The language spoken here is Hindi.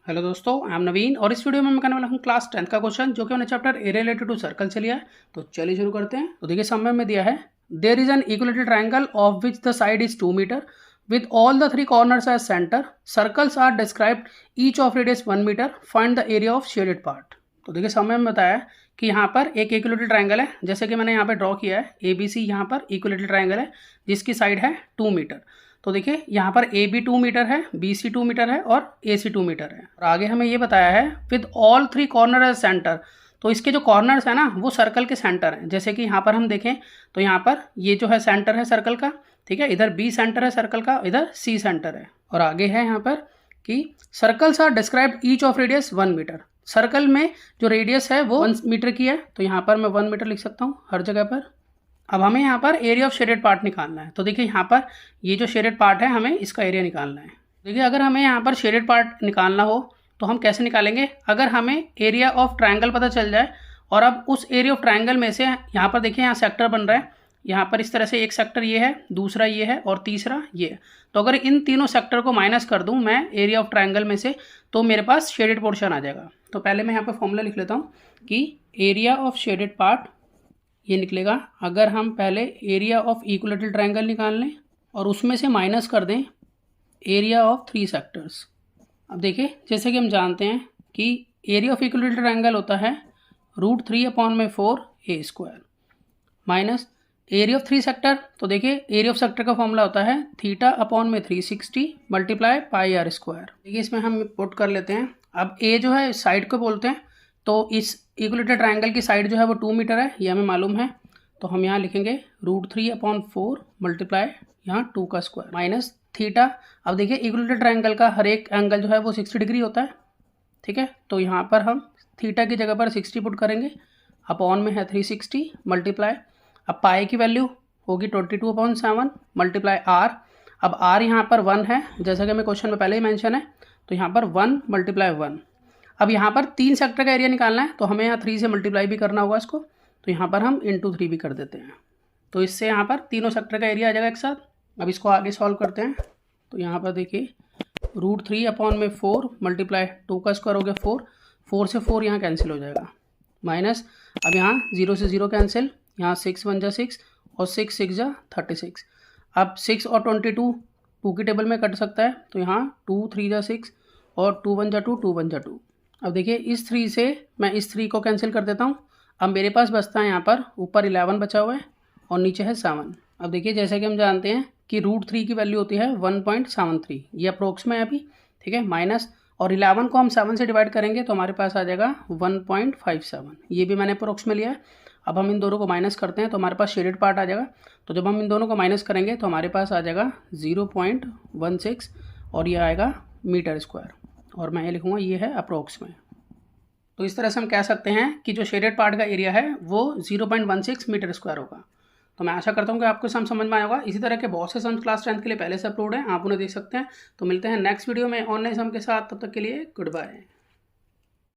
हेलो दोस्तों, आई एम नवीन और इस वीडियो में मैं करने वाला हूँ क्लास 10th का क्वेश्चन जो कि हमने chapter A related to circle से लिया है। तो चलिए शुरू करते हैं। तो देखिए समय में दिया है there is an equilateral triangle of which the side is 2 metre with all the 3 corners as centre, circles are described each of radius 1 metre, find the area of shaded part. तो देखिए समय में बताया कि यहाँ पर एक इक्विलेटरल ट्रायंगल है, जैसे कि मैंने यहाँ पर ड्रॉ किया है ABC। यहाँ पर इक्विलेटरल ट्रायंगल है जिसकी साइड है 2 मीटर। तो देखिए यहाँ पर AB 2 मीटर है, BC 2 मीटर है और AC 2 मीटर है। और आगे हमें ये बताया है with all 3 corner as centre. तो इसके जो कॉर्नर्स है ना वो सर्कल के सेंटर हैं। जैसे कि यहाँ पर हम देखें तो यहाँ पर ये जो है सेंटर है सर्कल का, ठीक है। इधर B सेंटर है सर्कल का, इधर C सेंटर है। और आगे है यहाँ पर कि circles are described each of radius 1 metre. Circle में जो रेडियस है वो 1 मीटर की है, तो यहाँ पर मैं 1 मीटर लिख सकता हूँ हर जगह पर। अब हमें यहाँ पर एरिया ऑफ शेडेड पार्ट निकालना है। तो देखिए यहाँ पर ये जो शेडेड पार्ट है हमें इसका एरिया निकालना है। देखिए अगर हमें यहाँ पर शेडेड पार्ट निकालना हो तो हम कैसे निकालेंगे, अगर हमें एरिया ऑफ ट्रायंगल पता चल जाए और अब उस एरिया ऑफ ट्रायंगल में से यहाँ पर देखिए यहाँ सेक्टर बन रहा है, यहाँ पर इस तरह से एक सेक्टर ये है, दूसरा ये है और तीसरा ये है। तो अगर इन तीनों सेक्टर को माइनस कर दूँ मैं एरिया ऑफ ट्रायंगल में से तो मेरे पास शेडेड पोर्शन आ जाएगा। तो पहले मैं यहाँ पर फॉर्मूला लिख लेता हूँ कि एरिया ऑफ शेडेड पार्ट ये निकलेगा अगर हम पहले एरिया ऑफ इक्विलेटरल ट्रायंगल निकाल लें और उसमें से माइनस कर दें एरिया ऑफ 3 सेक्टर्स। अब देखिए जैसे कि हम जानते हैं कि एरिया ऑफ इक्विलेटरल ट्रायंगल होता है √3/4 माइनस एरिया ऑफ 3 सेक्टर। तो देखिए एरिया ऑफ सेक्टर का फॉर्मूला होता है θ/360 मल्टीप्लाई πr²। देखिए इसमें हम पुट कर लेते हैं। अब ए जो है साइड को बोलते हैं, तो इस इक्विलेटरल ट्रायंगल की साइड जो है वो 2 मीटर है, ये हमें मालूम है। तो हम यहाँ लिखेंगे √3/4 मल्टीप्लाई यहाँ 2 का स्क्वायर माइनस थीटा। अब देखिए इक्विलेटरल ट्रायंगल का हर एक एंगल जो है वो 60 डिग्री होता है, ठीक है। तो यहाँ पर हम थीटा की जगह पर 60 पुट करेंगे, अपॉन में है 360 मल्टीप्लाई। अब पाई की वैल्यू होगी 22/7 मल्टीप्लाई आर। अब आर यहाँ पर 1 है, जैसा कि हमें क्वेश्चन में पहले ही मेंशन है, तो यहाँ पर 1 मल्टीप्लाई 1। अब यहाँ पर 3 सेक्टर का एरिया निकालना है, तो हमें यहाँ 3 से मल्टीप्लाई भी करना होगा इसको, तो यहाँ पर हम × 3 भी कर देते हैं। तो इससे यहाँ पर तीनों सेक्टर का एरिया आ जाएगा एक साथ। अब इसको आगे सॉल्व करते हैं। तो यहाँ पर देखिए √3/4 मल्टीप्लाई 2 का स्क्वायर हो गया 4 से 4 यहाँ कैंसिल हो जाएगा माइनस। अब यहाँ 0 से 0 कैंसिल, यहाँ 6 1 जा 6 और 6 6 जा 36। अब 6 और 22 2 की टेबल में कट सकता है, तो यहाँ 2 3 जा 6 और 2 1 जा 2 2 1 जा 2। अब देखिए इस 3 से मैं इस 3 को कैंसिल कर देता हूँ। अब मेरे पास बचता है यहाँ पर ऊपर 11 बचा हुआ है और नीचे है 7। अब देखिए जैसे कि हम जानते हैं कि √3 की वैल्यू होती है 1.73, ये अप्रोक्स में है अभी, ठीक है। माइनस और 11 को हम 7 से डिवाइड करेंगे तो हमारे पास आ जाएगा 1.57, ये भी मैंने अप्रोक्स में लिया है। अब हम इन दोनों को माइनस करते हैं तो हमारे पास शेडेड पार्ट आ जाएगा। तो जब हम इन दोनों को माइनस करेंगे तो हमारे पास आ जाएगा 0.16 और ये आएगा मीटर स्क्वायर, और मैं ये लिखूँगा ये है अप्रोक्स में। तो इस तरह से हम कह सकते हैं कि जो शेडेड पार्ट का एरिया है वो 0.16 मीटर स्क्वायर होगा। तो मैं आशा करता हूँ कि आपको सम समझ में आया होगा। इसी तरह के बहुत से सम क्लास 10th के लिए पहले से अपलोड हैं, आप उन्हें देख सकते हैं। तो मिलते हैं नेक्स्ट वीडियो में ऑनलाइन सम के साथ, तब तक के लिए गुड बाय।